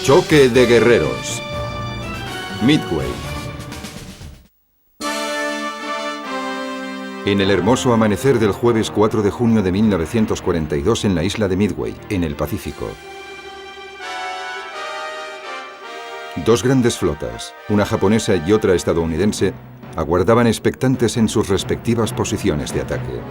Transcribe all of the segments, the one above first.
Choque de guerreros. Midway. En el hermoso amanecer del jueves 4 de junio de 1942 en la isla de Midway, en el Pacífico. Dos grandes flotas, una japonesa y otra estadounidense, aguardaban expectantes en sus respectivas posiciones de ataque.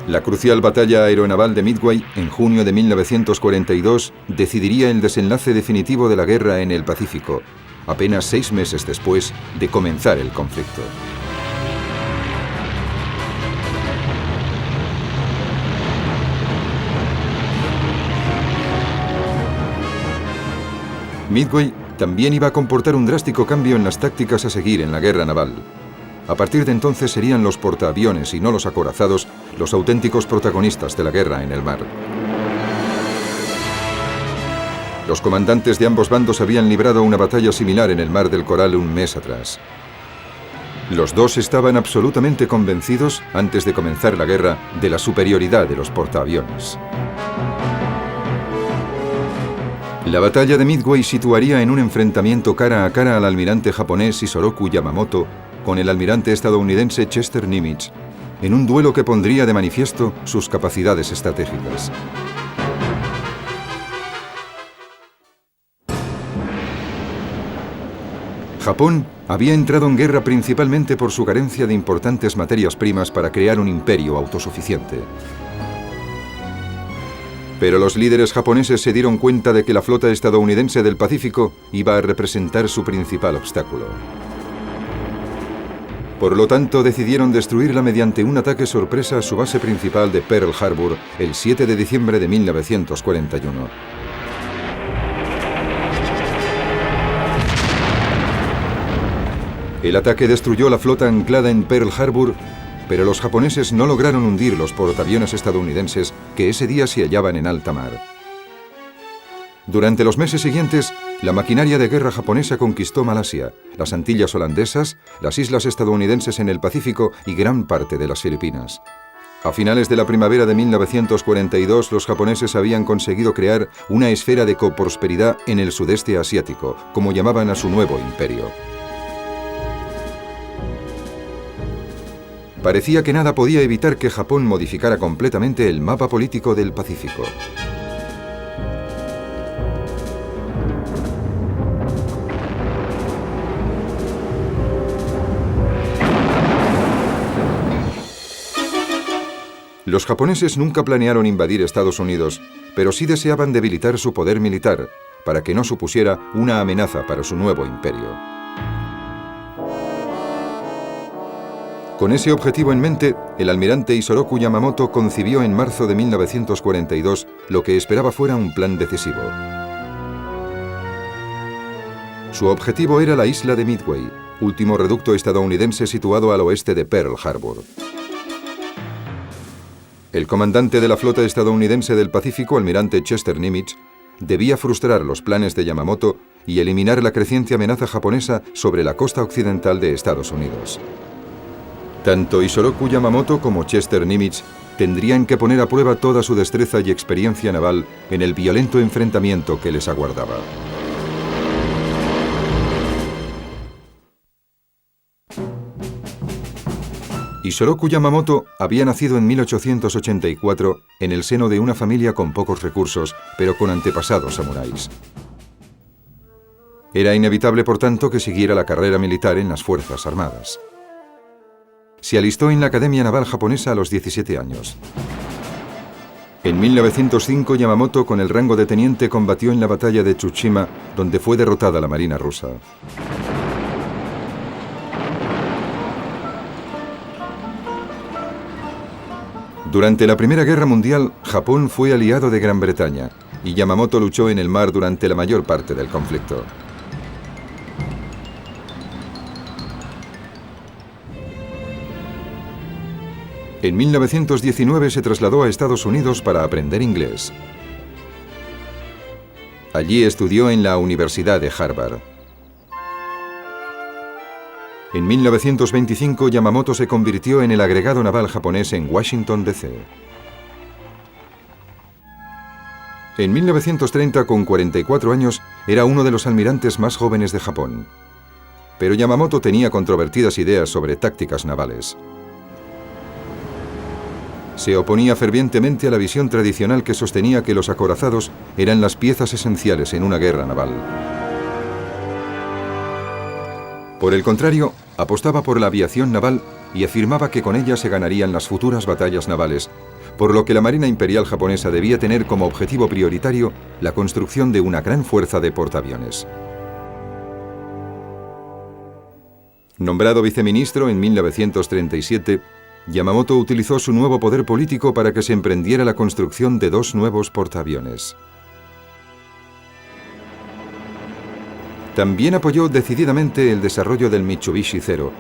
La crucial batalla aeronaval de Midway, en junio de 1942, decidiría el desenlace definitivo de la guerra en el Pacífico, apenas 6 meses después de comenzar el conflicto. Midway también iba a comportar un drástico cambio en las tácticas a seguir en la guerra naval. A partir de entonces serían los portaaviones y no los acorazados los auténticos protagonistas de la guerra en el mar. Los comandantes de ambos bandos habían librado una batalla similar en el Mar del Coral un mes atrás. Los dos estaban absolutamente convencidos, antes de comenzar la guerra, de la superioridad de los portaaviones. La batalla de Midway situaría en un enfrentamiento cara a cara al almirante japonés Isoroku Yamamoto con el almirante estadounidense Chester Nimitz, en un duelo que pondría de manifiesto sus capacidades estratégicas. Japón había entrado en guerra principalmente por su carencia de importantes materias primas para crear un imperio autosuficiente. Pero los líderes japoneses se dieron cuenta de que la flota estadounidense del Pacífico iba a representar su principal obstáculo. Por lo tanto, decidieron destruirla mediante un ataque sorpresa a su base principal de Pearl Harbor el 7 de diciembre de 1941. El ataque destruyó la flota anclada en Pearl Harbor, pero los japoneses no lograron hundir los portaaviones estadounidenses que ese día se hallaban en alta mar. Durante los meses siguientes, la maquinaria de guerra japonesa conquistó Malasia, las Antillas holandesas, las islas estadounidenses en el Pacífico y gran parte de las Filipinas. A finales de la primavera de 1942, los japoneses habían conseguido crear una esfera de coprosperidad en el sudeste asiático, como llamaban a su nuevo imperio. Parecía que nada podía evitar que Japón modificara completamente el mapa político del Pacífico. Los japoneses nunca planearon invadir Estados Unidos, pero sí deseaban debilitar su poder militar, para que no supusiera una amenaza para su nuevo imperio. Con ese objetivo en mente, el almirante Isoroku Yamamoto concibió en marzo de 1942 lo que esperaba fuera un plan decisivo. Su objetivo era la isla de Midway, último reducto estadounidense situado al oeste de Pearl Harbor. El comandante de la flota estadounidense del Pacífico, almirante Chester Nimitz, debía frustrar los planes de Yamamoto y eliminar la creciente amenaza japonesa sobre la costa occidental de Estados Unidos. Tanto Isoroku Yamamoto como Chester Nimitz tendrían que poner a prueba toda su destreza y experiencia naval en el violento enfrentamiento que les aguardaba. Isoroku Yamamoto había nacido en 1884 en el seno de una familia con pocos recursos, pero con antepasados samuráis. Era inevitable, por tanto, que siguiera la carrera militar en las Fuerzas Armadas. Se alistó en la Academia Naval Japonesa a los 17 años. En 1905, Yamamoto, con el rango de teniente, combatió en la batalla de Tsushima, donde fue derrotada la Marina rusa. Durante la Primera Guerra Mundial, Japón fue aliado de Gran Bretaña y Yamamoto luchó en el mar durante la mayor parte del conflicto. En 1919 se trasladó a Estados Unidos para aprender inglés. Allí estudió en la Universidad de Harvard. En 1925, Yamamoto se convirtió en el agregado naval japonés en Washington, D.C. En 1930, con 44 años, era uno de los almirantes más jóvenes de Japón. Pero Yamamoto tenía controvertidas ideas sobre tácticas navales. Se oponía fervientemente a la visión tradicional que sostenía que los acorazados eran las piezas esenciales en una guerra naval. Por el contrario, apostaba por la aviación naval y afirmaba que con ella se ganarían las futuras batallas navales, por lo que la Marina Imperial japonesa debía tener como objetivo prioritario la construcción de una gran fuerza de portaaviones. Nombrado viceministro en 1937, Yamamoto utilizó su nuevo poder político para que se emprendiera la construcción de 2 nuevos portaaviones. También apoyó decididamente el desarrollo del Mitsubishi Zero,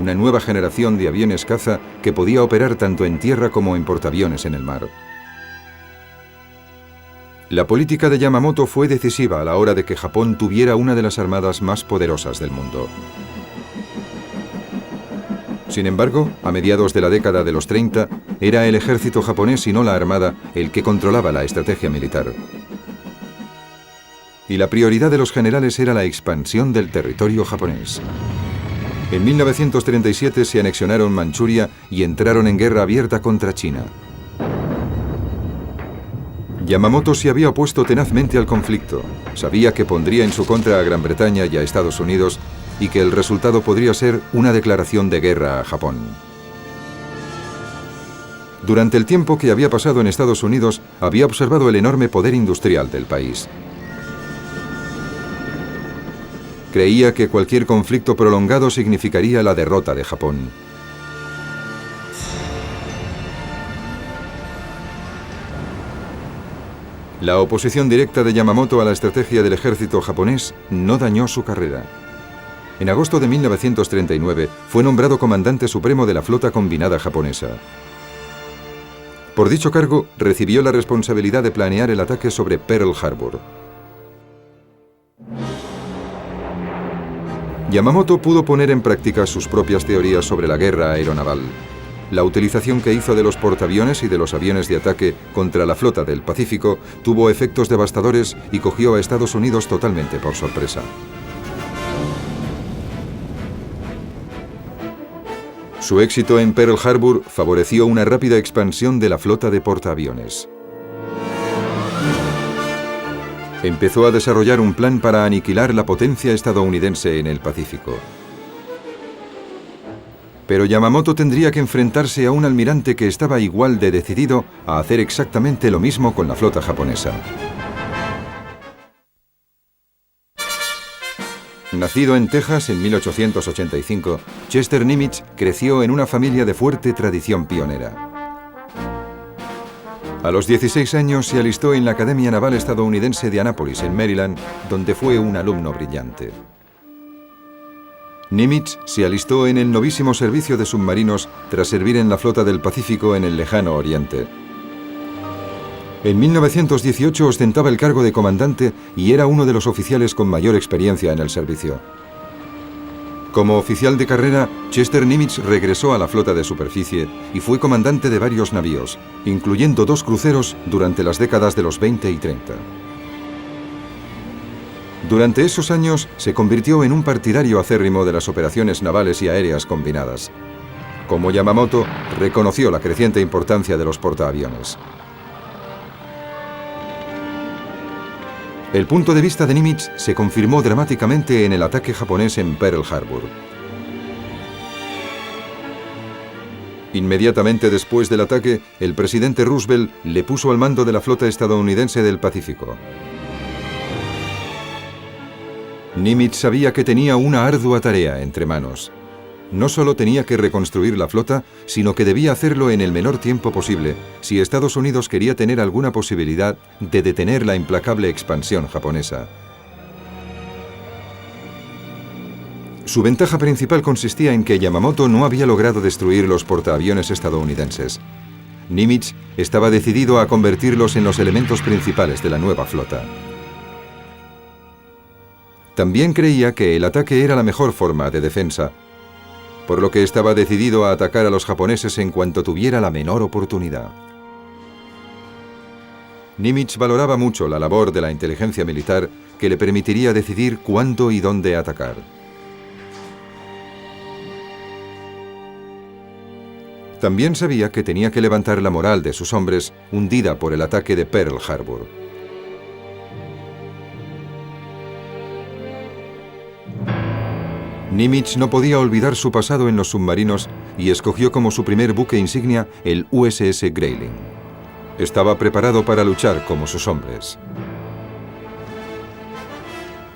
una nueva generación de aviones caza que podía operar tanto en tierra como en portaaviones en el mar. La política de Yamamoto fue decisiva a la hora de que Japón tuviera una de las armadas más poderosas del mundo. Sin embargo, a mediados de la década de los 30, era el ejército japonés y no la armada el que controlaba la estrategia militar. Y la prioridad de los generales era la expansión del territorio japonés. En 1937 se anexionaron Manchuria y entraron en guerra abierta contra China. Yamamoto se había opuesto tenazmente al conflicto. Sabía que pondría en su contra a Gran Bretaña y a Estados Unidos y que el resultado podría ser una declaración de guerra a Japón. Durante el tiempo que había pasado en Estados Unidos, había observado el enorme poder industrial del país. Creía que cualquier conflicto prolongado significaría la derrota de Japón. La oposición directa de Yamamoto a la estrategia del ejército japonés no dañó su carrera. En agosto de 1939 fue nombrado comandante supremo de la flota combinada japonesa. Por dicho cargo, recibió la responsabilidad de planear el ataque sobre Pearl Harbor. Yamamoto pudo poner en práctica sus propias teorías sobre la guerra aeronaval. La utilización que hizo de los portaaviones y de los aviones de ataque contra la flota del Pacífico tuvo efectos devastadores y cogió a Estados Unidos totalmente por sorpresa. Su éxito en Pearl Harbor favoreció una rápida expansión de la flota de portaaviones. Empezó a desarrollar un plan para aniquilar la potencia estadounidense en el Pacífico. Pero Yamamoto tendría que enfrentarse a un almirante que estaba igual de decidido a hacer exactamente lo mismo con la flota japonesa. Nacido en Texas en 1885, Chester Nimitz creció en una familia de fuerte tradición pionera. A los 16 años se alistó en la Academia Naval Estadounidense de Annapolis, en Maryland, donde fue un alumno brillante. Nimitz se alistó en el novísimo servicio de submarinos tras servir en la flota del Pacífico en el lejano Oriente. En 1918 ostentaba el cargo de comandante y era uno de los oficiales con mayor experiencia en el servicio. Como oficial de carrera, Chester Nimitz regresó a la flota de superficie y fue comandante de varios navíos, incluyendo 2 cruceros durante las décadas de los 20 y 30. Durante esos años se convirtió en un partidario acérrimo de las operaciones navales y aéreas combinadas. Como Yamamoto, reconoció la creciente importancia de los portaaviones. El punto de vista de Nimitz se confirmó dramáticamente en el ataque japonés en Pearl Harbor. Inmediatamente después del ataque, el presidente Roosevelt le puso al mando de la flota estadounidense del Pacífico. Nimitz sabía que tenía una ardua tarea entre manos. No solo tenía que reconstruir la flota, sino que debía hacerlo en el menor tiempo posible, si Estados Unidos quería tener alguna posibilidad de detener la implacable expansión japonesa. Su ventaja principal consistía en que Yamamoto no había logrado destruir los portaaviones estadounidenses. Nimitz estaba decidido a convertirlos en los elementos principales de la nueva flota. También creía que el ataque era la mejor forma de defensa, por lo que estaba decidido a atacar a los japoneses en cuanto tuviera la menor oportunidad. Nimitz valoraba mucho la labor de la inteligencia militar que le permitiría decidir cuándo y dónde atacar. También sabía que tenía que levantar la moral de sus hombres, hundida por el ataque de Pearl Harbor. Nimitz no podía olvidar su pasado en los submarinos y escogió como su primer buque insignia el USS Grayling. Estaba preparado para luchar como sus hombres.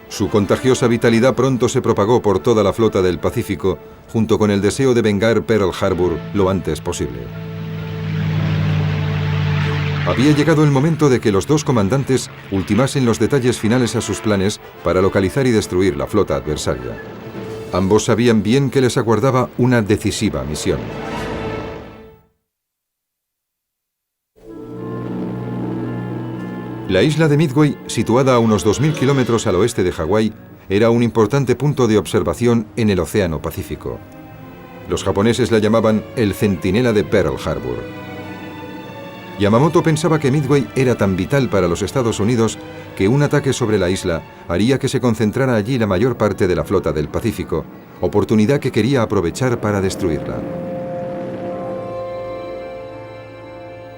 Su contagiosa vitalidad pronto se propagó por toda la flota del Pacífico, junto con el deseo de vengar Pearl Harbor lo antes posible. Había llegado el momento de que los dos comandantes ultimasen los detalles finales a sus planes para localizar y destruir la flota adversaria. Ambos sabían bien que les aguardaba una decisiva misión. La isla de Midway, situada a unos 2000 kilómetros al oeste de Hawái, era un importante punto de observación en el Océano Pacífico. Los japoneses la llamaban el centinela de Pearl Harbor. Yamamoto pensaba que Midway era tan vital para los Estados Unidos que un ataque sobre la isla haría que se concentrara allí la mayor parte de la flota del Pacífico, oportunidad que quería aprovechar para destruirla.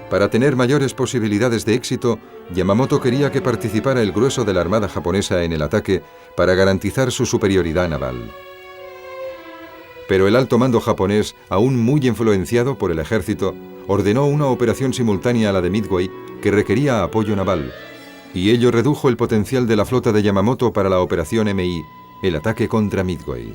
Para tener mayores posibilidades de éxito, Yamamoto quería que participara el grueso de la armada japonesa en el ataque para garantizar su superioridad naval. Pero el alto mando japonés, aún muy influenciado por el ejército, ordenó una operación simultánea a la de Midway que requería apoyo naval, y ello redujo el potencial de la flota de Yamamoto para la operación MI, el ataque contra Midway.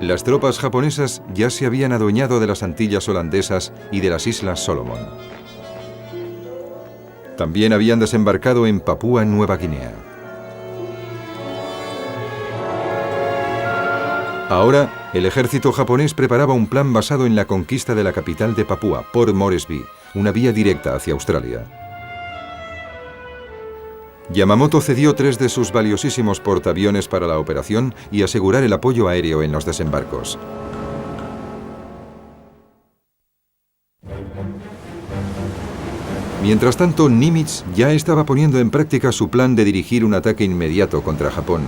Las tropas japonesas ya se habían adueñado de las Antillas holandesas y de las Islas Solomon. También habían desembarcado en Papúa Nueva Guinea. Ahora, el ejército japonés preparaba un plan basado en la conquista de la capital de Papúa, Port Moresby, una vía directa hacia Australia. Yamamoto cedió 3 de sus valiosísimos portaaviones para la operación y asegurar el apoyo aéreo en los desembarcos. Mientras tanto, Nimitz ya estaba poniendo en práctica su plan de dirigir un ataque inmediato contra Japón.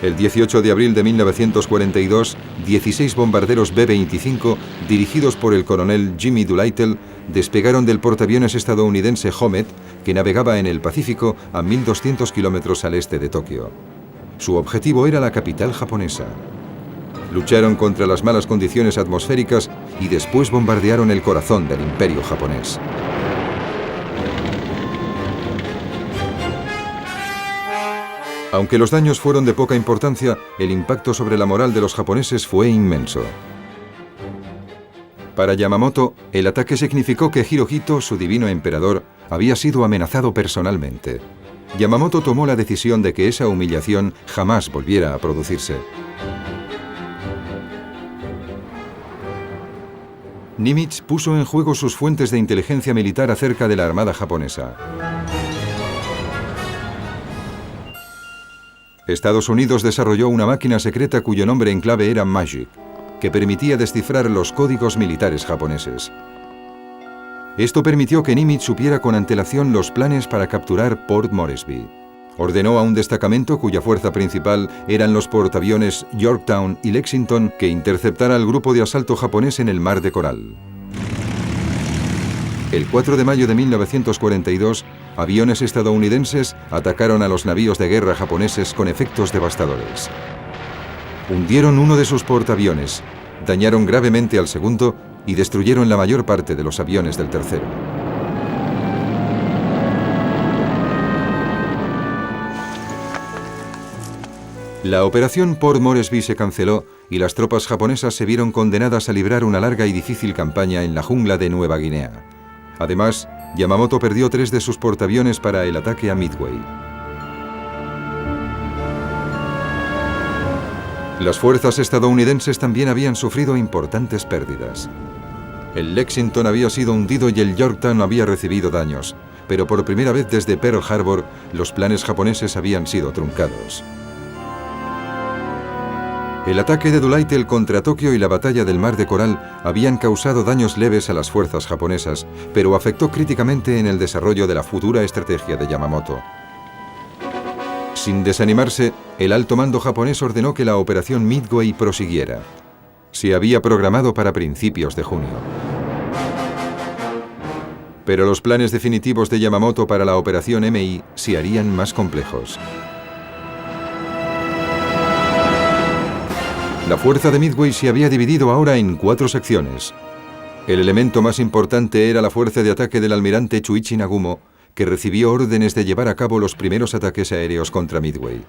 El 18 de abril de 1942, 16 bombarderos B-25, dirigidos por el coronel Jimmy Doolittle, despegaron del portaaviones estadounidense Homet, que navegaba en el Pacífico a 1200 kilómetros al este de Tokio. Su objetivo era la capital japonesa. Lucharon contra las malas condiciones atmosféricas y después bombardearon el corazón del imperio japonés. Aunque los daños fueron de poca importancia, el impacto sobre la moral de los japoneses fue inmenso. Para Yamamoto, el ataque significó que Hirohito, su divino emperador, había sido amenazado personalmente. Yamamoto tomó la decisión de que esa humillación jamás volviera a producirse. Nimitz puso en juego sus fuentes de inteligencia militar acerca de la armada japonesa. Estados Unidos desarrolló una máquina secreta cuyo nombre en clave era Magic, que permitía descifrar los códigos militares japoneses. Esto permitió que Nimitz supiera con antelación los planes para capturar Port Moresby. Ordenó a un destacamento cuya fuerza principal eran los portaaviones Yorktown y Lexington que interceptara al grupo de asalto japonés en el Mar de Coral. El 4 de mayo de 1942, aviones estadounidenses atacaron a los navíos de guerra japoneses con efectos devastadores. Hundieron uno de sus portaaviones, dañaron gravemente al segundo y destruyeron la mayor parte de los aviones del tercero. La operación Port Moresby se canceló y las tropas japonesas se vieron condenadas a librar una larga y difícil campaña en la jungla de Nueva Guinea. Además, Yamamoto perdió 3 de sus portaaviones para el ataque a Midway. Las fuerzas estadounidenses también habían sufrido importantes pérdidas. El Lexington había sido hundido y el Yorktown había recibido daños, pero por primera vez desde Pearl Harbor, los planes japoneses habían sido truncados. El ataque de Doolittle contra Tokio y la batalla del Mar de Coral habían causado daños leves a las fuerzas japonesas, pero afectó críticamente en el desarrollo de la futura estrategia de Yamamoto. Sin desanimarse, el alto mando japonés ordenó que la operación Midway prosiguiera. Se había programado para principios de junio. Pero los planes definitivos de Yamamoto para la operación MI se harían más complejos. La fuerza de Midway se había dividido ahora en 4 secciones. El elemento más importante era la fuerza de ataque del almirante Chuichi Nagumo, que recibió órdenes de llevar a cabo los primeros ataques aéreos contra Midway.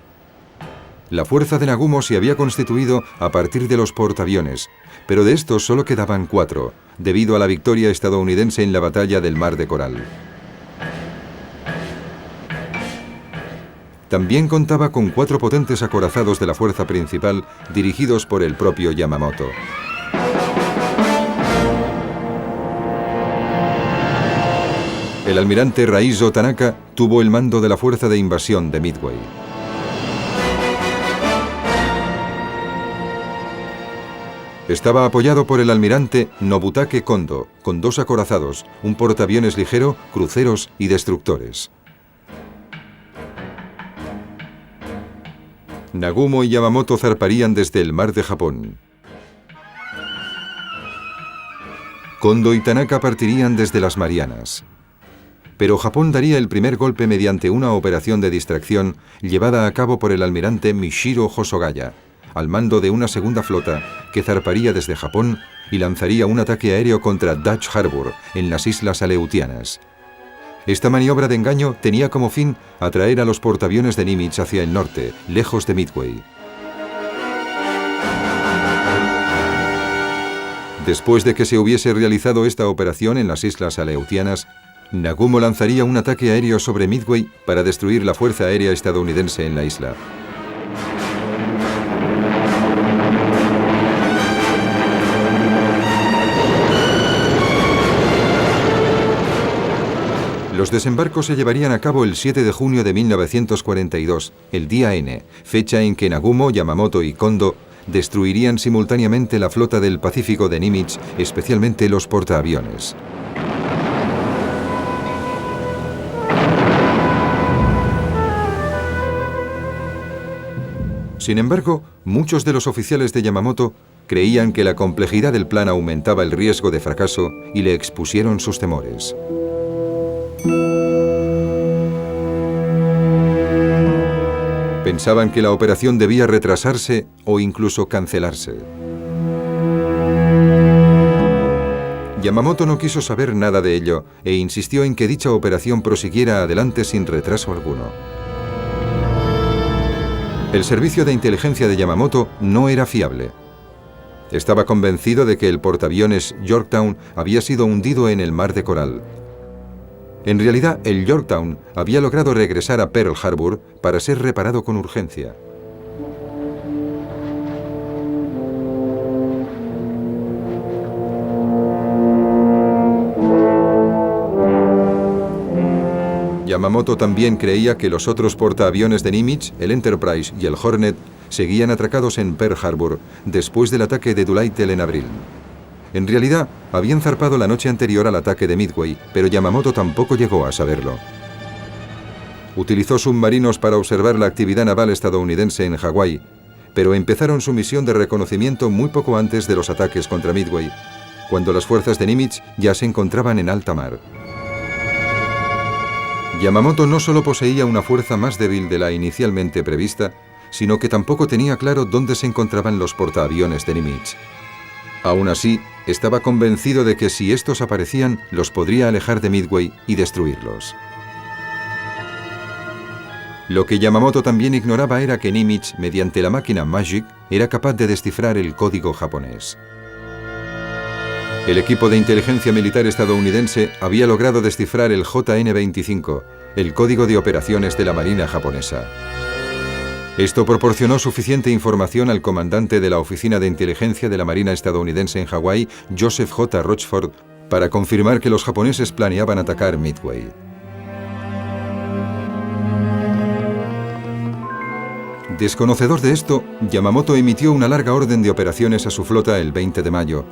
La fuerza de Nagumo se había constituido a partir de los portaaviones, pero de estos solo quedaban 4, debido a la victoria estadounidense en la batalla del Mar de Coral. También contaba con 4 potentes acorazados de la fuerza principal, dirigidos por el propio Yamamoto. El almirante Raizo Tanaka tuvo el mando de la fuerza de invasión de Midway. Estaba apoyado por el almirante Nobutake Kondo, con 2 acorazados, un portaaviones ligero, cruceros y destructores. Nagumo y Yamamoto zarparían desde el Mar de Japón. Kondo y Tanaka partirían desde las Marianas. Pero Japón daría el primer golpe mediante una operación de distracción llevada a cabo por el almirante Mishiro Hosogaya, al mando de una segunda flota que zarparía desde Japón y lanzaría un ataque aéreo contra Dutch Harbor, en las Islas Aleutianas. Esta maniobra de engaño tenía como fin atraer a los portaaviones de Nimitz hacia el norte, lejos de Midway. Después de que se hubiese realizado esta operación en las Islas Aleutianas, Nagumo lanzaría un ataque aéreo sobre Midway para destruir la fuerza aérea estadounidense en la isla. Los desembarcos se llevarían a cabo el 7 de junio de 1942, el día N, fecha en que Nagumo, Yamamoto y Kondo destruirían simultáneamente la flota del Pacífico de Nimitz, especialmente los portaaviones. Sin embargo, muchos de los oficiales de Yamamoto creían que la complejidad del plan aumentaba el riesgo de fracaso y le expusieron sus temores. Pensaban que la operación debía retrasarse o incluso cancelarse. Yamamoto no quiso saber nada de ello e insistió en que dicha operación prosiguiera adelante sin retraso alguno. El servicio de inteligencia de Yamamoto no era fiable. Estaba convencido de que el portaaviones Yorktown había sido hundido en el Mar de Coral. En realidad, el Yorktown había logrado regresar a Pearl Harbor para ser reparado con urgencia. Yamamoto también creía que los otros portaaviones de Nimitz, el Enterprise y el Hornet, seguían atracados en Pearl Harbor después del ataque de Doolittle en abril. En realidad, habían zarpado la noche anterior al ataque de Midway, pero Yamamoto tampoco llegó a saberlo. Utilizó submarinos para observar la actividad naval estadounidense en Hawái, pero empezaron su misión de reconocimiento muy poco antes de los ataques contra Midway, cuando las fuerzas de Nimitz ya se encontraban en alta mar. Yamamoto no solo poseía una fuerza más débil de la inicialmente prevista, sino que tampoco tenía claro dónde se encontraban los portaaviones de Nimitz. Aún así, estaba convencido de que si estos aparecían, los podría alejar de Midway y destruirlos. Lo que Yamamoto también ignoraba era que Nimitz, mediante la máquina Magic, era capaz de descifrar el código japonés. El equipo de inteligencia militar estadounidense había logrado descifrar el JN-25, el código de operaciones de la Marina japonesa. Esto proporcionó suficiente información al comandante de la Oficina de Inteligencia de la Marina estadounidense en Hawái, Joseph J. Rochford, para confirmar que los japoneses planeaban atacar Midway. Desconocedor de esto, Yamamoto emitió una larga orden de operaciones a su flota el 20 de mayo,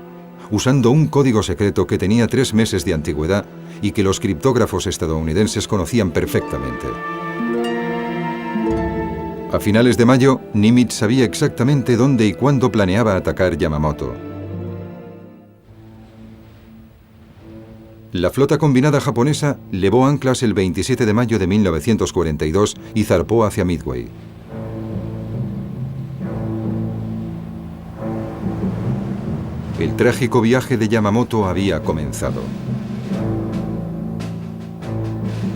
usando un código secreto que tenía 3 meses de antigüedad y que los criptógrafos estadounidenses conocían perfectamente. A finales de mayo, Nimitz sabía exactamente dónde y cuándo planeaba atacar Yamamoto. La flota combinada japonesa levó anclas el 27 de mayo de 1942 y zarpó hacia Midway. El trágico viaje de Yamamoto había comenzado.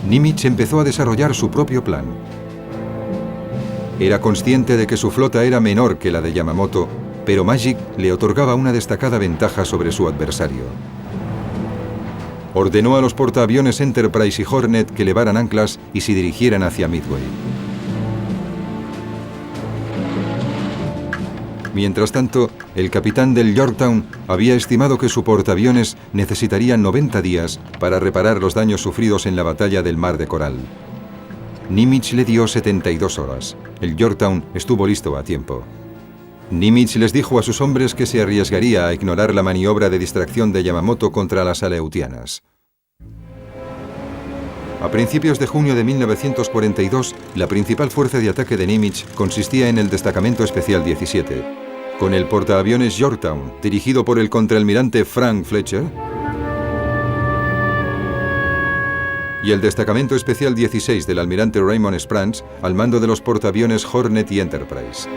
Nimitz empezó a desarrollar su propio plan. Era consciente de que su flota era menor que la de Yamamoto, pero Magic le otorgaba una destacada ventaja sobre su adversario. Ordenó a los portaaviones Enterprise y Hornet que levaran anclas y se dirigieran hacia Midway. Mientras tanto, el capitán del Yorktown había estimado que su portaaviones necesitaría 90 días para reparar los daños sufridos en la batalla del Mar de Coral. Nimitz le dio 72 horas. El Yorktown estuvo listo a tiempo. Nimitz les dijo a sus hombres que se arriesgaría a ignorar la maniobra de distracción de Yamamoto contra las Aleutianas. A principios de junio de 1942, la principal fuerza de ataque de Nimitz consistía en el Destacamento Especial 17, con el portaaviones Yorktown, dirigido por el contraalmirante Frank Fletcher, y el Destacamento Especial 16 del almirante Raymond Sprance, al mando de los portaaviones Hornet y Enterprise.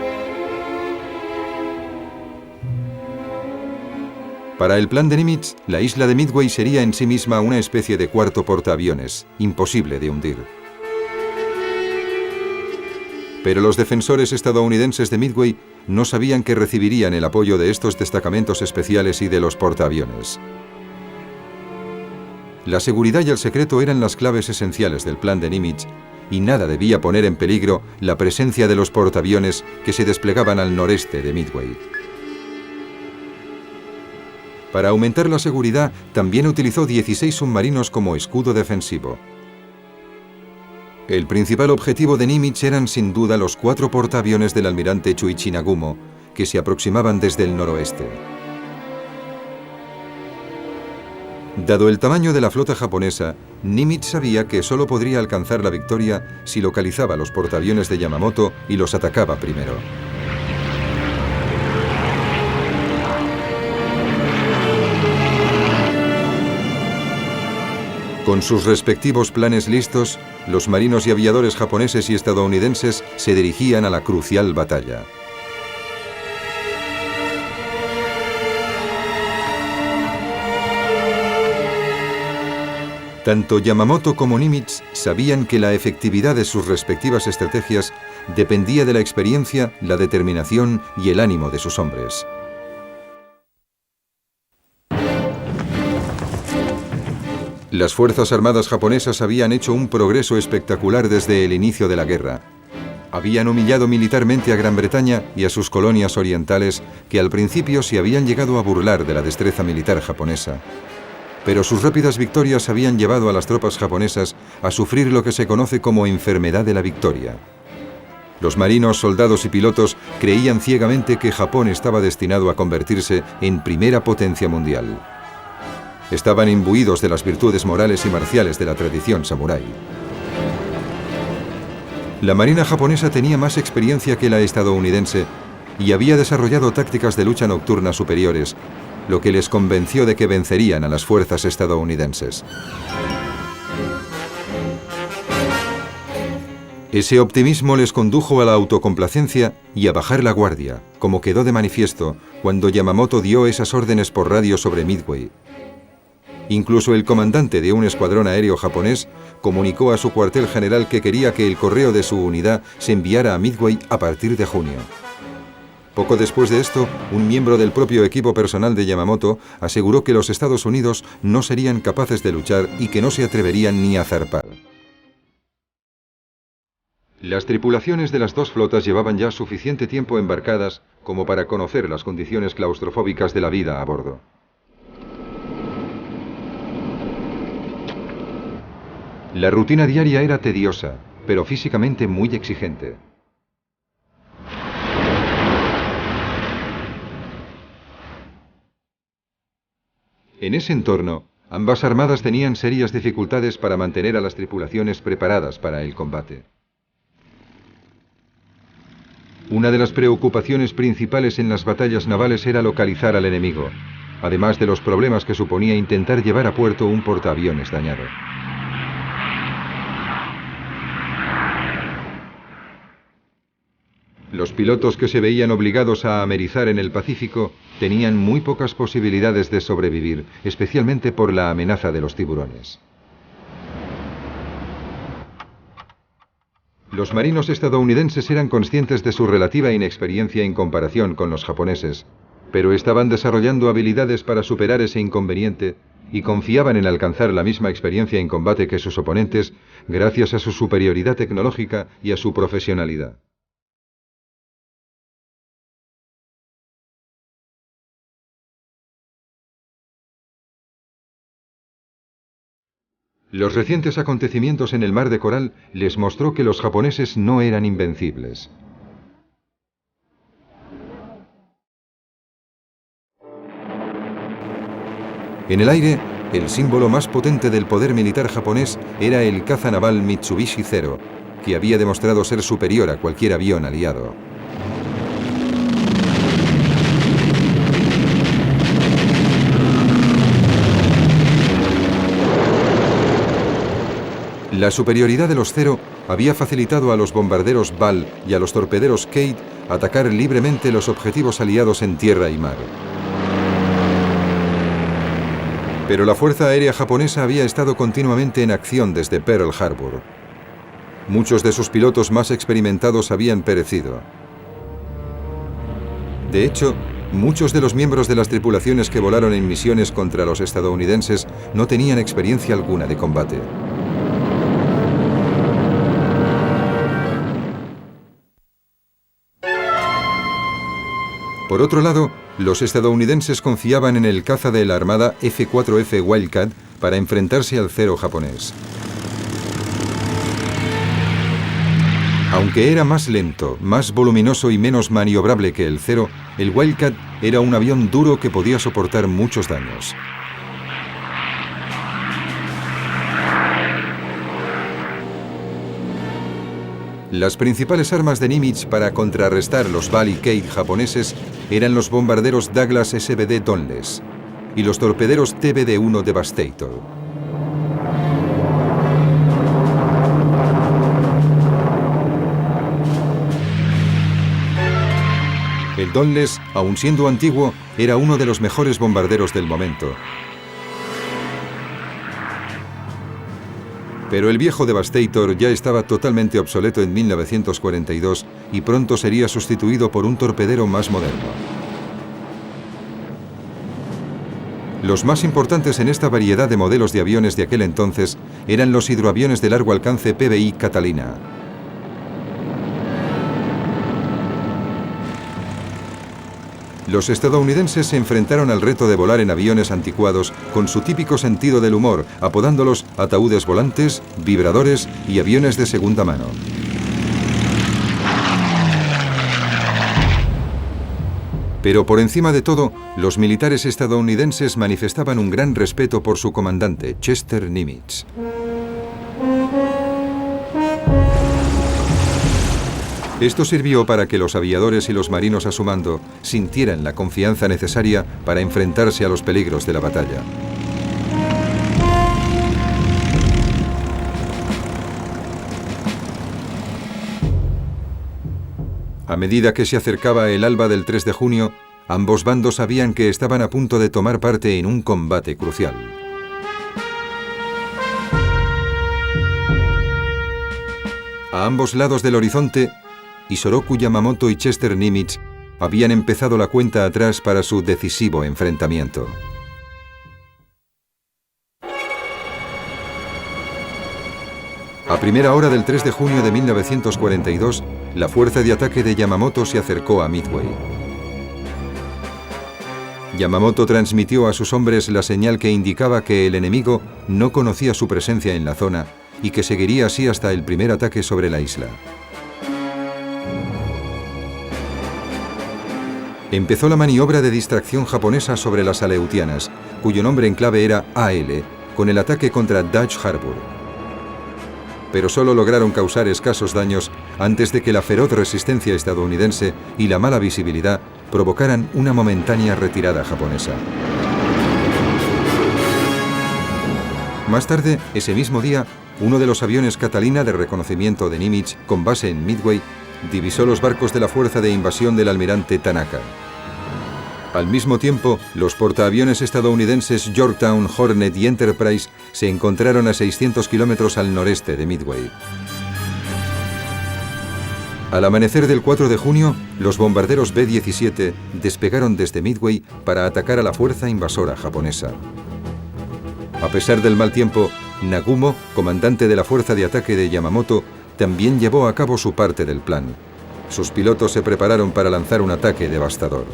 Para el plan de Nimitz, la isla de Midway sería en sí misma una especie de cuarto portaaviones, imposible de hundir. Pero los defensores estadounidenses de Midway no sabían que recibirían el apoyo de estos destacamentos especiales y de los portaaviones. La seguridad y el secreto eran las claves esenciales del plan de Nimitz, y nada debía poner en peligro la presencia de los portaaviones que se desplegaban al noreste de Midway. Para aumentar la seguridad, también utilizó 16 submarinos como escudo defensivo. El principal objetivo de Nimitz eran sin duda los 4 portaaviones del almirante Chuichi Nagumo, que se aproximaban desde el noroeste. Dado el tamaño de la flota japonesa, Nimitz sabía que solo podría alcanzar la victoria si localizaba los portaaviones de Yamamoto y los atacaba primero. Con sus respectivos planes listos, los marinos y aviadores japoneses y estadounidenses se dirigían a la crucial batalla. Tanto Yamamoto como Nimitz sabían que la efectividad de sus respectivas estrategias dependía de la experiencia, la determinación y el ánimo de sus hombres. Las Fuerzas Armadas japonesas habían hecho un progreso espectacular desde el inicio de la guerra. Habían humillado militarmente a Gran Bretaña y a sus colonias orientales, que al principio se habían llegado a burlar de la destreza militar japonesa. Pero sus rápidas victorias habían llevado a las tropas japonesas a sufrir lo que se conoce como enfermedad de la victoria. Los marinos, soldados y pilotos creían ciegamente que Japón estaba destinado a convertirse en primera potencia mundial. Estaban imbuidos de las virtudes morales y marciales de la tradición samurái. La marina japonesa tenía más experiencia que la estadounidense y había desarrollado tácticas de lucha nocturna superiores, lo que les convenció de que vencerían a las fuerzas estadounidenses. Ese optimismo les condujo a la autocomplacencia y a bajar la guardia, como quedó de manifiesto cuando Yamamoto dio esas órdenes por radio sobre Midway. Incluso el comandante de un escuadrón aéreo japonés comunicó a su cuartel general que quería que el correo de su unidad se enviara a Midway a partir de junio. Poco después de esto, un miembro del propio equipo personal de Yamamoto aseguró que los Estados Unidos no serían capaces de luchar y que no se atreverían ni a zarpar. Las tripulaciones de las dos flotas llevaban ya suficiente tiempo embarcadas como para conocer las condiciones claustrofóbicas de la vida a bordo. La rutina diaria era tediosa, pero físicamente muy exigente. En ese entorno, ambas armadas tenían serias dificultades para mantener a las tripulaciones preparadas para el combate. Una de las preocupaciones principales en las batallas navales era localizar al enemigo, además de los problemas que suponía intentar llevar a puerto un portaaviones dañado. Los pilotos que se veían obligados a amerizar en el Pacífico tenían muy pocas posibilidades de sobrevivir, especialmente por la amenaza de los tiburones. Los marinos estadounidenses eran conscientes de su relativa inexperiencia en comparación con los japoneses, pero estaban desarrollando habilidades para superar ese inconveniente y confiaban en alcanzar la misma experiencia en combate que sus oponentes gracias a su superioridad tecnológica y a su profesionalidad. Los recientes acontecimientos en el Mar de Coral les mostró que los japoneses no eran invencibles. En el aire, el símbolo más potente del poder militar japonés era el caza naval Mitsubishi Zero, que había demostrado ser superior a cualquier avión aliado. La superioridad de los Zero había facilitado a los bombarderos Ball y a los torpederos Kate atacar libremente los objetivos aliados en tierra y mar. Pero la Fuerza Aérea japonesa había estado continuamente en acción desde Pearl Harbor. Muchos de sus pilotos más experimentados habían perecido. De hecho, muchos de los miembros de las tripulaciones que volaron en misiones contra los estadounidenses no tenían experiencia alguna de combate. Por otro lado, los estadounidenses confiaban en el caza de la Armada F-4F Wildcat para enfrentarse al Zero japonés. Aunque era más lento, más voluminoso y menos maniobrable que el Zero, el Wildcat era un avión duro que podía soportar muchos daños. Las principales armas de Nimitz para contrarrestar los Ball y Kate japoneses eran los bombarderos Douglas SBD Dauntless y los torpederos TBD-1 Devastator. El Dauntless, aun siendo antiguo, era uno de los mejores bombarderos del momento. Pero el viejo Devastator ya estaba totalmente obsoleto en 1942 y pronto sería sustituido por un torpedero más moderno. Los más importantes en esta variedad de modelos de aviones de aquel entonces eran los hidroaviones de largo alcance PBI Catalina. Los estadounidenses se enfrentaron al reto de volar en aviones anticuados con su típico sentido del humor, apodándolos ataúdes volantes, vibradores y aviones de segunda mano. Pero por encima de todo, los militares estadounidenses manifestaban un gran respeto por su comandante, Chester Nimitz. Esto sirvió para que los aviadores y los marinos a su mando sintieran la confianza necesaria para enfrentarse a los peligros de la batalla. A medida que se acercaba el alba del 3 de junio, ambos bandos sabían que estaban a punto de tomar parte en un combate crucial. A ambos lados del horizonte, Isoroku Yamamoto y Chester Nimitz habían empezado la cuenta atrás para su decisivo enfrentamiento. A primera hora del 3 de junio de 1942, la fuerza de ataque de Yamamoto se acercó a Midway. Yamamoto transmitió a sus hombres la señal que indicaba que el enemigo no conocía su presencia en la zona y que seguiría así hasta el primer ataque sobre la isla. Empezó la maniobra de distracción japonesa sobre las aleutianas, cuyo nombre en clave era AL, con el ataque contra Dutch Harbor. Pero solo lograron causar escasos daños antes de que la feroz resistencia estadounidense y la mala visibilidad provocaran una momentánea retirada japonesa. Más tarde, ese mismo día, uno de los aviones Catalina de reconocimiento de Nimitz, con base en Midway, divisó los barcos de la fuerza de invasión del almirante Tanaka. Al mismo tiempo, los portaaviones estadounidenses Yorktown, Hornet y Enterprise se encontraron a 600 kilómetros al noreste de Midway. Al amanecer del 4 de junio, los bombarderos B-17 despegaron desde Midway para atacar a la fuerza invasora japonesa. A pesar del mal tiempo, Nagumo, comandante de la fuerza de ataque de Yamamoto, también llevó a cabo su parte del plan. Sus pilotos se prepararon para lanzar un ataque devastador.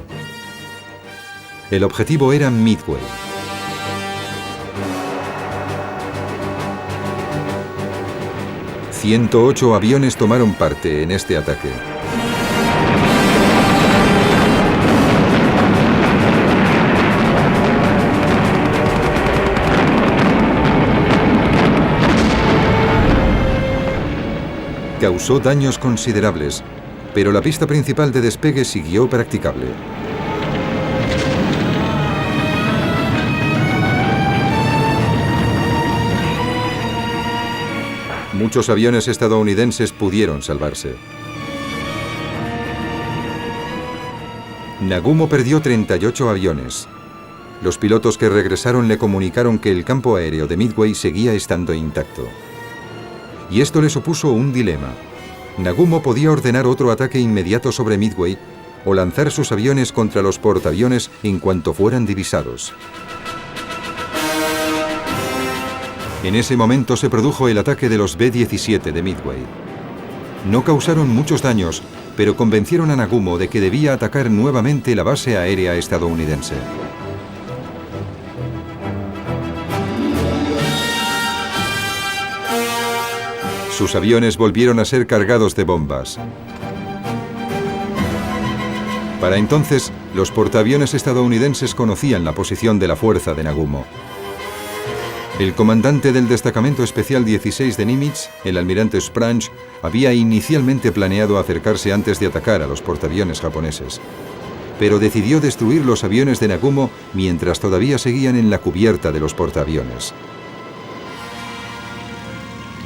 El objetivo era Midway. ...108 aviones tomaron parte en este ataque. Causó daños considerables, pero la pista principal de despegue siguió practicable. Muchos aviones estadounidenses pudieron salvarse. Nagumo perdió 38 aviones. Los pilotos que regresaron le comunicaron que el campo aéreo de Midway seguía estando intacto. Y esto le supuso un dilema. Nagumo podía ordenar otro ataque inmediato sobre Midway o lanzar sus aviones contra los portaaviones en cuanto fueran divisados. En ese momento se produjo el ataque de los B-17 de Midway. No causaron muchos daños, pero convencieron a Nagumo de que debía atacar nuevamente la base aérea estadounidense. Sus aviones volvieron a ser cargados de bombas. Para entonces, los portaaviones estadounidenses conocían la posición de la fuerza de Nagumo. El comandante del Destacamento Especial 16 de Nimitz, el almirante Spranch, había inicialmente planeado acercarse antes de atacar a los portaaviones japoneses, pero decidió destruir los aviones de Nagumo mientras todavía seguían en la cubierta de los portaaviones.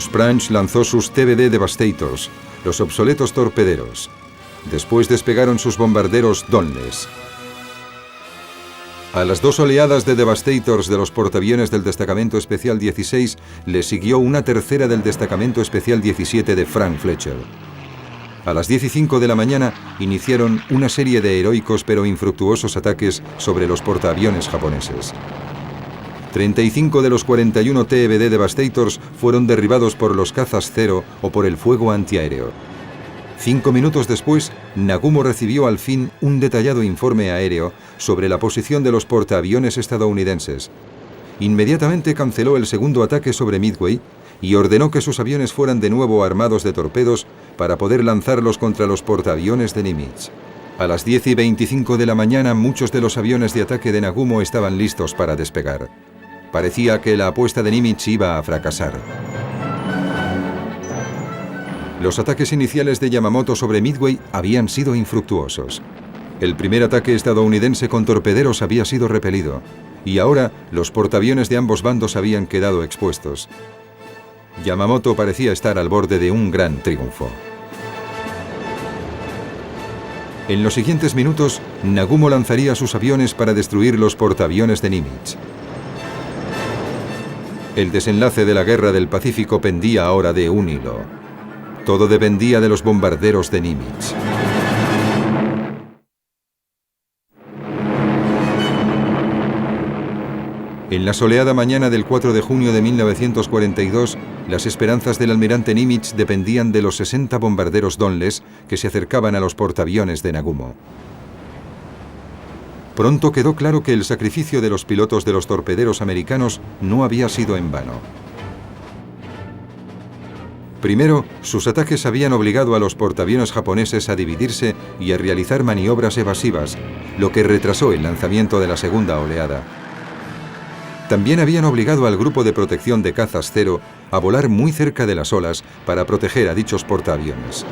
Spranch lanzó sus TBD Devastators, los obsoletos torpederos. Después despegaron sus bombarderos Donless. A las dos oleadas de Devastators de los portaaviones del Destacamento Especial 16 le siguió una tercera del Destacamento Especial 17 de Frank Fletcher. A las 10:05 de la mañana iniciaron una serie de heroicos pero infructuosos ataques sobre los portaaviones japoneses. 35 de los 41 TBD Devastators fueron derribados por los cazas Zero o por el fuego antiaéreo. 5 minutos después, Nagumo recibió al fin un detallado informe aéreo sobre la posición de los portaaviones estadounidenses. Inmediatamente canceló el segundo ataque sobre Midway y ordenó que sus aviones fueran de nuevo armados de torpedos para poder lanzarlos contra los portaaviones de Nimitz. A las 10:25 de la mañana, muchos de los aviones de ataque de Nagumo estaban listos para despegar. Parecía que la apuesta de Nimitz iba a fracasar. Los ataques iniciales de Yamamoto sobre Midway habían sido infructuosos. El primer ataque estadounidense con torpederos había sido repelido, y ahora los portaaviones de ambos bandos habían quedado expuestos. Yamamoto parecía estar al borde de un gran triunfo. En los siguientes minutos, Nagumo lanzaría sus aviones para destruir los portaaviones de Nimitz. El desenlace de la Guerra del Pacífico pendía ahora de un hilo. Todo dependía de los bombarderos de Nimitz. En la soleada mañana del 4 de junio de 1942, las esperanzas del almirante Nimitz dependían de los 60 bombarderos Donless que se acercaban a los portaaviones de Nagumo. Pronto quedó claro que el sacrificio de los pilotos de los torpederos americanos no había sido en vano. Primero, sus ataques habían obligado a los portaaviones japoneses a dividirse y a realizar maniobras evasivas, lo que retrasó el lanzamiento de la segunda oleada. También habían obligado al grupo de protección de cazas Zero a volar muy cerca de las olas para proteger a dichos portaaviones.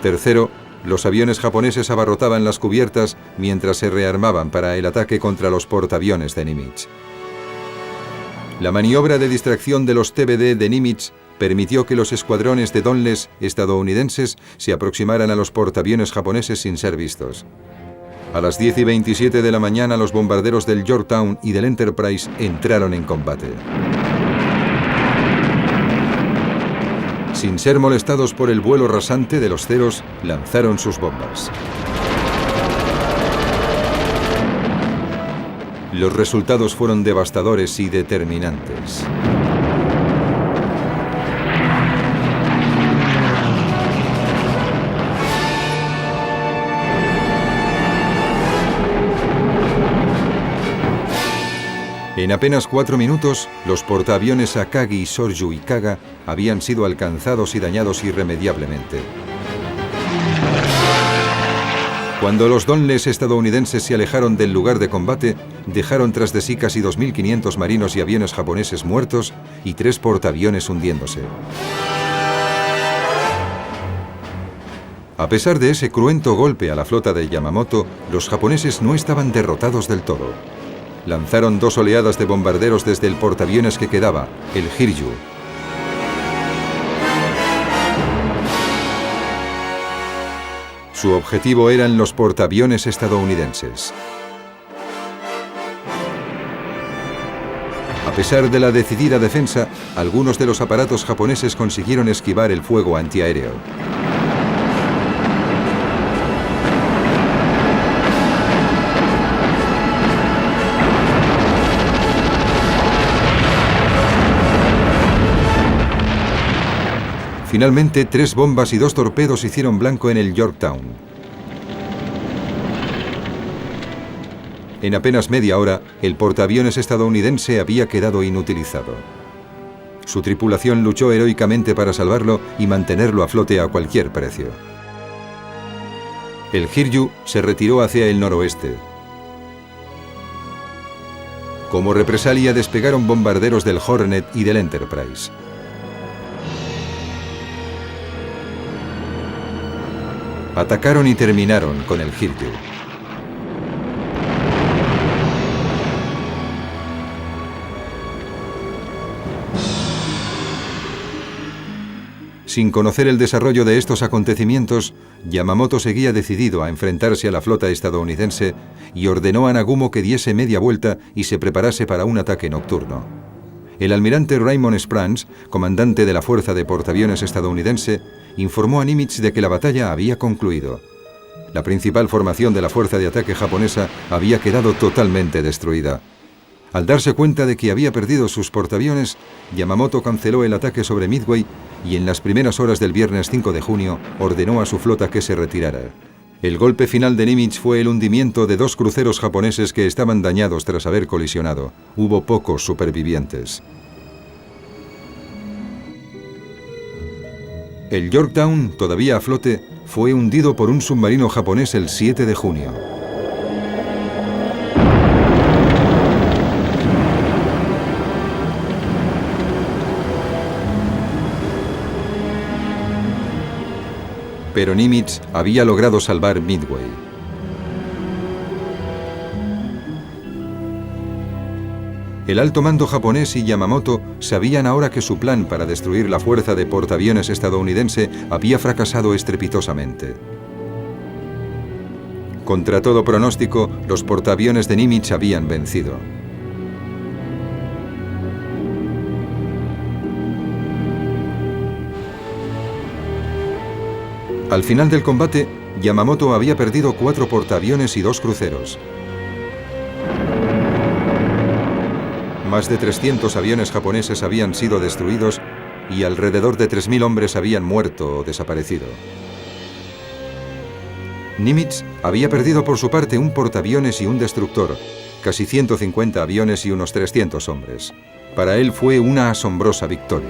Tercero, los aviones japoneses abarrotaban las cubiertas mientras se rearmaban para el ataque contra los portaaviones de Nimitz. La maniobra de distracción de los TBD de Nimitz permitió que los escuadrones de Donles estadounidenses se aproximaran a los portaaviones japoneses sin ser vistos. A las 10:27 de la mañana, los bombarderos del Yorktown y del Enterprise entraron en combate. Sin ser molestados por el vuelo rasante de los Zeros, lanzaron sus bombas. Los resultados fueron devastadores y determinantes. En apenas 4 minutos, los portaaviones Akagi, Soryu y Kaga habían sido alcanzados y dañados irremediablemente. Cuando los Donles estadounidenses se alejaron del lugar de combate, dejaron tras de sí casi 2.500 marinos y aviones japoneses muertos y 3 portaaviones hundiéndose. A pesar de ese cruento golpe a la flota de Yamamoto, los japoneses no estaban derrotados del todo. Lanzaron 2 oleadas de bombarderos desde el portaaviones que quedaba, el Hiryu. Su objetivo eran los portaaviones estadounidenses. A pesar de la decidida defensa, algunos de los aparatos japoneses consiguieron esquivar el fuego antiaéreo. Finalmente, 3 bombas y 2 torpedos hicieron blanco en el Yorktown. En apenas media hora, el portaaviones estadounidense había quedado inutilizado. Su tripulación luchó heroicamente para salvarlo y mantenerlo a flote a cualquier precio. El Hiryu se retiró hacia el noroeste. Como represalia, despegaron bombarderos del Hornet y del Enterprise. Atacaron y terminaron con el Hiryu. Sin conocer el desarrollo de estos acontecimientos, Yamamoto seguía decidido a enfrentarse a la flota estadounidense y ordenó a Nagumo que diese media vuelta y se preparase para un ataque nocturno. El almirante Raymond Spranz, comandante de la fuerza de portaaviones estadounidense, informó a Nimitz de que la batalla había concluido. La principal formación de la fuerza de ataque japonesa había quedado totalmente destruida. Al darse cuenta de que había perdido sus portaaviones, Yamamoto canceló el ataque sobre Midway y en las primeras horas del viernes 5 de junio ordenó a su flota que se retirara. El golpe final de Nimitz fue el hundimiento de 2 cruceros japoneses que estaban dañados tras haber colisionado. Hubo pocos supervivientes. El Yorktown, todavía a flote, fue hundido por un submarino japonés el 7 de junio. Pero Nimitz había logrado salvar Midway. El alto mando japonés y Yamamoto sabían ahora que su plan para destruir la fuerza de portaaviones estadounidense había fracasado estrepitosamente. Contra todo pronóstico, los portaaviones de Nimitz habían vencido. Al final del combate, Yamamoto había perdido 4 portaaviones y 2 cruceros. Más de 300 aviones japoneses habían sido destruidos y alrededor de 3.000 hombres habían muerto o desaparecido. Nimitz había perdido por su parte un portaaviones y un destructor, casi 150 aviones y unos 300 hombres. Para él fue una asombrosa victoria.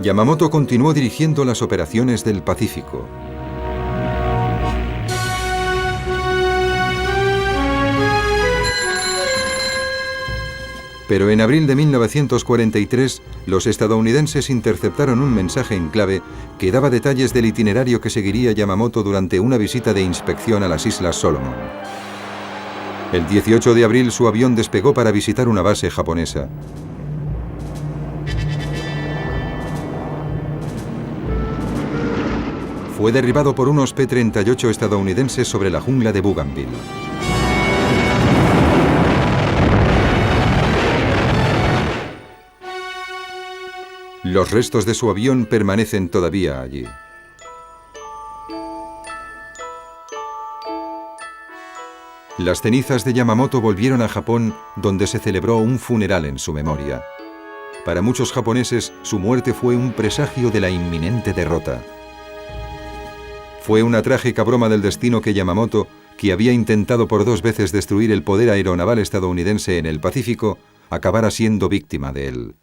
Yamamoto continuó dirigiendo las operaciones del Pacífico. Pero en abril de 1943, los estadounidenses interceptaron un mensaje en clave que daba detalles del itinerario que seguiría Yamamoto durante una visita de inspección a las Islas Solomon. El 18 de abril su avión despegó para visitar una base japonesa. Fue derribado por unos P-38 estadounidenses sobre la jungla de Bougainville. Los restos de su avión permanecen todavía allí. Las cenizas de Yamamoto volvieron a Japón, donde se celebró un funeral en su memoria. Para muchos japoneses, su muerte fue un presagio de la inminente derrota. Fue una trágica broma del destino que Yamamoto, que había intentado por 2 veces destruir el poder aeronaval estadounidense en el Pacífico, acabara siendo víctima de él.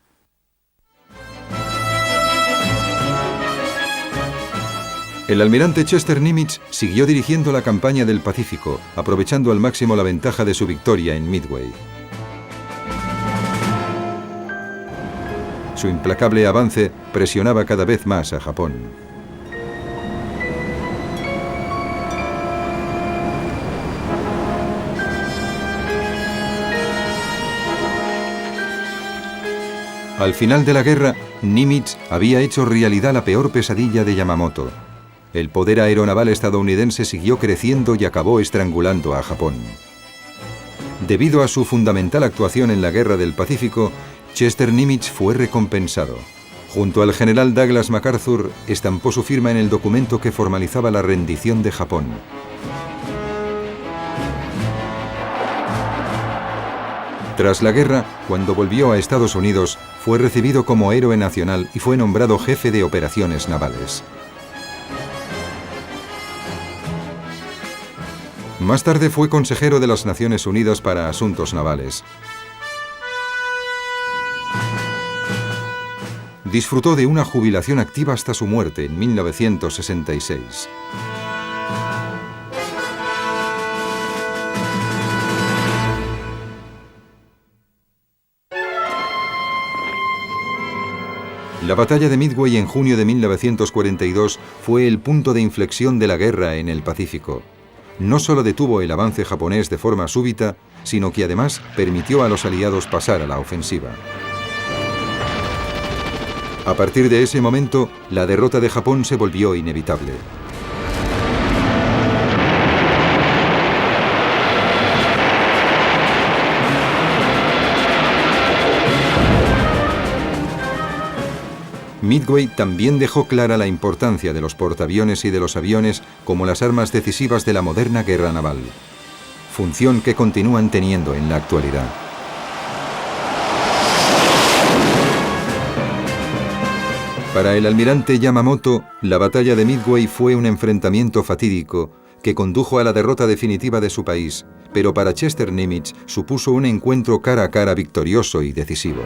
El almirante Chester Nimitz siguió dirigiendo la campaña del Pacífico, aprovechando al máximo la ventaja de su victoria en Midway. Su implacable avance presionaba cada vez más a Japón. Al final de la guerra, Nimitz había hecho realidad la peor pesadilla de Yamamoto. El poder aeronaval estadounidense siguió creciendo y acabó estrangulando a Japón. Debido a su fundamental actuación en la Guerra del Pacífico, Chester Nimitz fue recompensado. Junto al general Douglas MacArthur, estampó su firma en el documento que formalizaba la rendición de Japón. Tras la guerra, cuando volvió a Estados Unidos, fue recibido como héroe nacional y fue nombrado jefe de operaciones navales. Más tarde fue consejero de las Naciones Unidas para Asuntos Navales. Disfrutó de una jubilación activa hasta su muerte en 1966. La batalla de Midway en junio de 1942 fue el punto de inflexión de la guerra en el Pacífico. No solo detuvo el avance japonés de forma súbita, sino que además permitió a los aliados pasar a la ofensiva. A partir de ese momento, la derrota de Japón se volvió inevitable. Midway también dejó clara la importancia de los portaaviones y de los aviones como las armas decisivas de la moderna guerra naval, función que continúan teniendo en la actualidad. Para el almirante Yamamoto, la batalla de Midway fue un enfrentamiento fatídico que condujo a la derrota definitiva de su país, pero para Chester Nimitz supuso un encuentro cara a cara victorioso y decisivo.